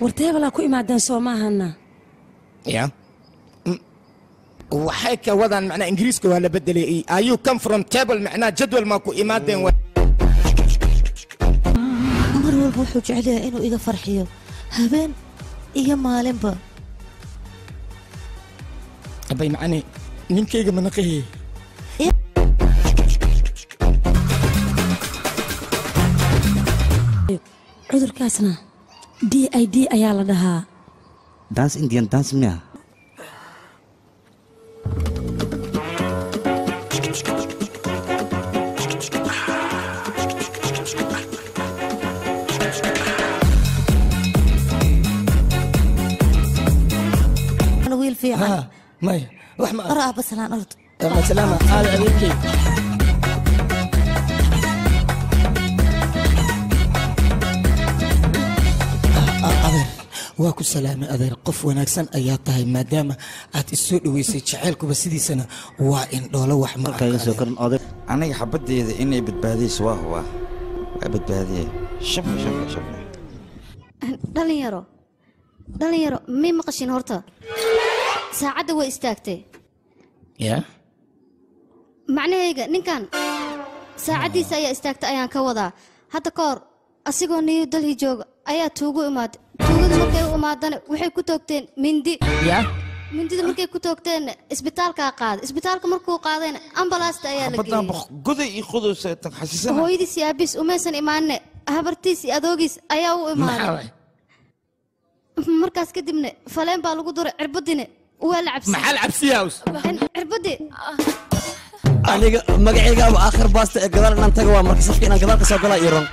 warteeba laa ku imaadeen soo maahana ya waxay ka wadaan macnaa ingiriiska waa la bedelay ayuu come from table macnaa jadwal ma ku imaadeen mar walba wuxuu jecel yahay inuu iga farxiyo habeen iyo maalinba abay macnaa ninkayga manaqahay cudurkaasna DID ayaa la dhahaa dance Indian dance miya أنا ويل في عن ماي وحما أرى بس الآن أرد سلامة هذا عليكي أدير واكو سلامة أدير قف وناكسن أياتها ما دام السوق ويسي جعلكم بس دي سنة وإن دولا وحما أنا حبدي إني بتبادي سواه بتبادي شوف dhalinyaro may maqashin horta saacadda way istaagtay ya macnaheega ninkan saacadiisa ayaa istaagtay ayaan ka wadaa hadda ka hor asigoo niyo dalhi jooga ayaa tuugu imaaday tuugada markay u imaadana waxay ku toogteen mindi ya mindida markay ku toogteen isbitaalka qaaday isbitaalka markuu qaadayna ambalaasta ayaa la geeyay goday iyo qudus xasiisana hooyadiis iyo aabis umaysan imaanne habartiis iyo adoogiis ayaa u imaaday markaas kadibna faleen baa lagu duray cirbadina waa la cabsi maxal cabsiyaas cirbadi aniga magacayga aakhir baasta ee gadaal inaan tago waa markii safka inaan gadaal ka soo galaa iron